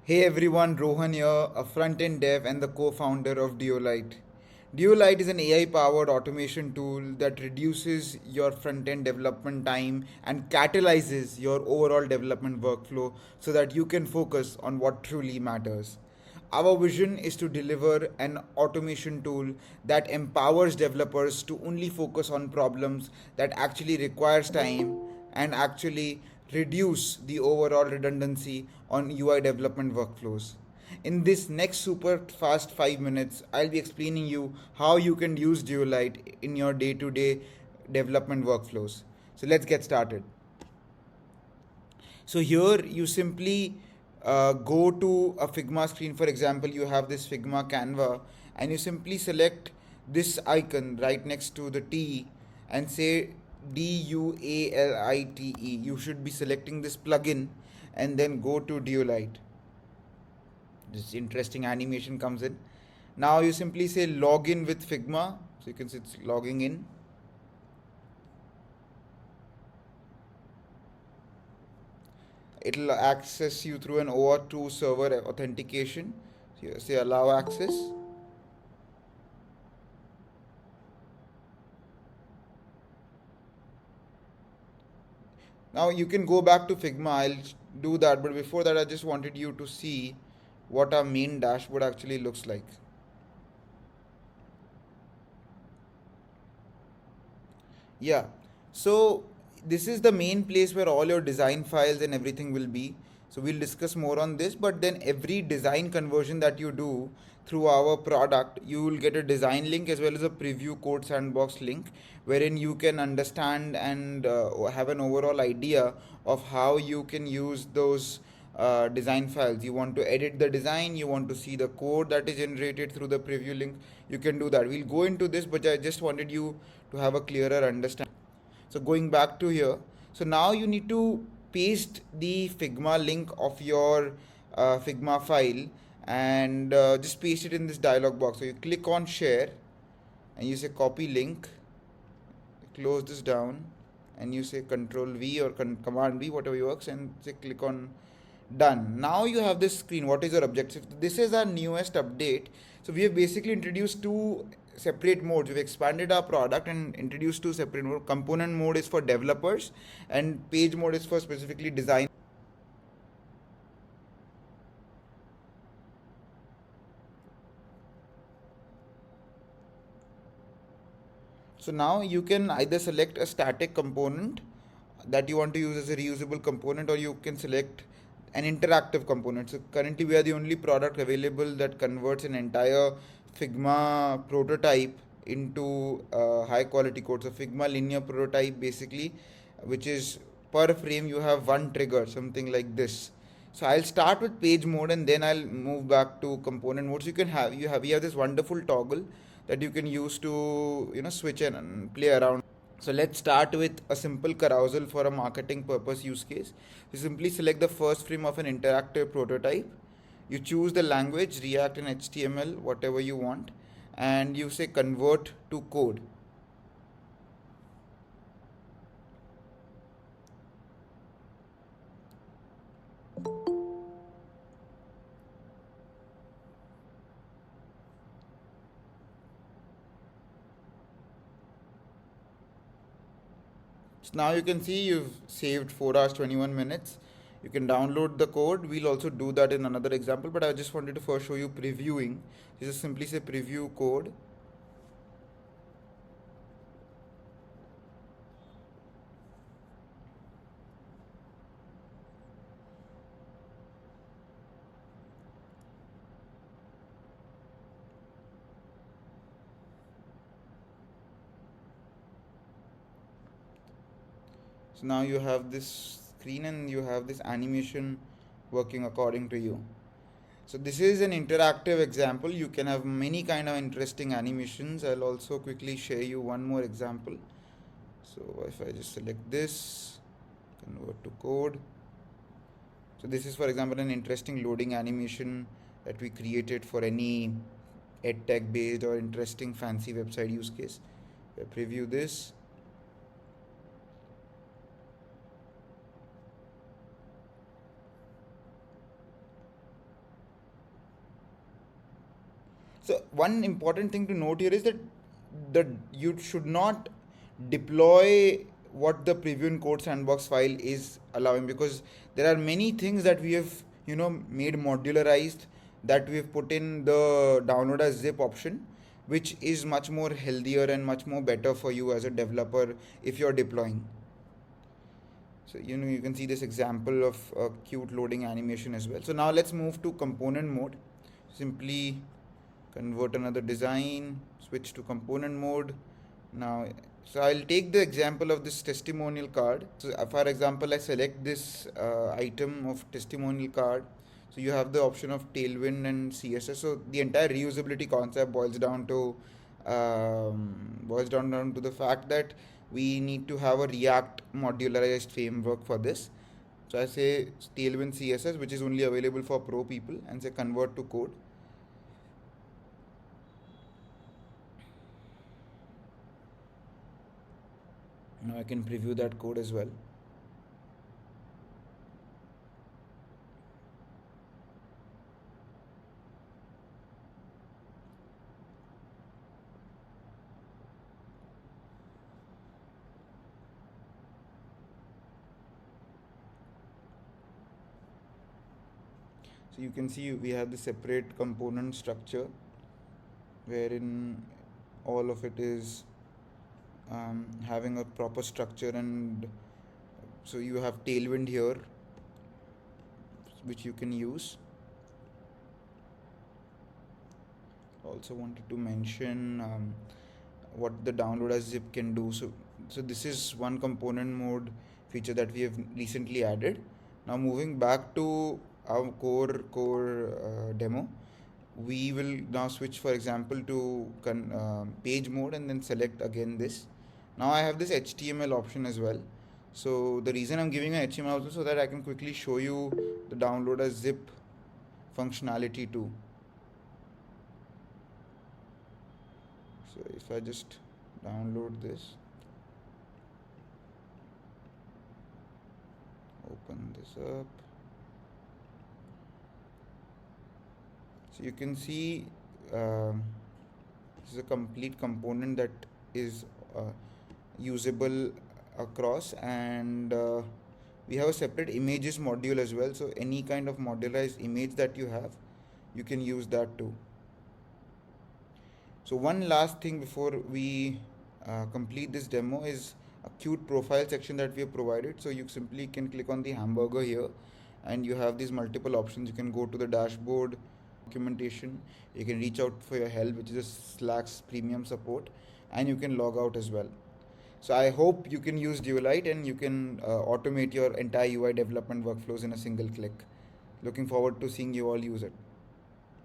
Hey everyone, Rohan here, a front-end dev and the co-founder of Dualite. Dualite is an AI-powered automation tool that reduces your front-end development time and catalyzes your overall development workflow so that you can focus on what truly matters. Our vision is to deliver an automation tool that empowers developers to only focus on problems that actually requires time and actually reduce the overall redundancy on UI development workflows. In this next super fast 5 minutes, I'll be explaining you how you can use Dualite in your day-to-day development workflows. So let's get started. So here you simply go to a Figma screen. For example, you have this Figma Canva, and you simply select this icon right next to the T and say Dualite. You should be selecting this plugin and then go to Dualite. This interesting animation comes in. Now you simply say login with Figma. So you can see it's logging in. It'll access you through an OAuth2 server authentication. So you say allow access. Now you can go back to Figma. I'll do that, but before that I just wanted you to see what our main dashboard actually looks like. Yeah, so this is the main place where all your design files and everything will be. So we'll discuss more on this, but then every design conversion that you do through our product, you will get a design link as well as a preview code sandbox link, wherein you can understand and have an overall idea of how you can use those design files. You want to edit the design, you want to see the code that is generated through the preview link, you can do that. We'll go into this, but I just wanted you to have a clearer understanding. So going back to here, so now you need to paste the Figma link of your Figma file and just paste it in this dialog box. So you click on share and you say copy link, close this down, and you say control V or command V, whatever works, and say click on done. Now you have this screen. What is your objective? This is our newest update. So we have basically introduced two separate modes. We've expanded our product and introduced two separate modes. Component mode is for developers and page mode is for specifically design. So now you can either select a static component that you want to use as a reusable component, or you can select an interactive component. So currently we are the only product available that converts an entire Figma prototype into high quality code. So Figma linear prototype basically, which is per frame you have one trigger, something like this. So I'll start with page mode and then I'll move back to component mode. So we have this wonderful toggle that you can use to switch and play around. So let's start with a simple carousel for a marketing purpose use case. You simply select the first frame of an interactive prototype. You choose the language, React and HTML, whatever you want, and you say convert to code. So now you can see you've saved 4 hours 21 minutes. You can download the code. We'll also do that in another example, but I just wanted to first show you previewing. You just simply say preview code. So now you have this screen and you have this animation working according to you. So this is an interactive example. You can have many kind of interesting animations. I'll also quickly share you one more example. So if I just select this, convert to code. So this is, for example, an interesting loading animation that we created for any edtech based or interesting fancy website use case. If I preview this, So one important thing to note here is that you should not deploy what the preview in code sandbox file is allowing, because there are many things that we have made modularized, that we have put in the download as zip option, which is much more healthier and much more better for you as a developer if you're deploying. So you can see this example of a cute loading animation as well. So now let's move to component mode. Simply convert another design, switch to component mode. Now, so I'll take the example of this testimonial card. So for example, I select this item of testimonial card. So you have the option of tailwind and CSS. So the entire reusability concept boils down to the fact that we need to have a React modularized framework for this. So I say tailwind CSS, which is only available for pro people, and say convert to code. Now I can preview that code as well. So you can see we have the separate component structure, wherein all of it is having a proper structure. And so you have tailwind here, which you can use. Also wanted to mention what the download as zip can do. So this is one component mode feature that we have recently added. Now moving back to our core demo, we will now switch, for example, to page mode, and then select again this. Now I have this HTML option as well. So the reason I'm giving an HTML option, so that I can quickly show you the download as zip functionality too. So if I just download this, open this up, so you can see this is a complete component that is usable across, and we have a separate images module as well. So any kind of modularized image that you have, you can use that too. So one last thing before we complete this demo is a cute profile section that we have provided. So you simply can click on the hamburger here, and you have these multiple options. You can go to the dashboard, documentation, you can reach out for your help, which is Slack's premium support, and you can log out as well. So I hope you can use Dualite, and you can automate your entire UI development workflows in a single click. Looking forward to seeing you all use it.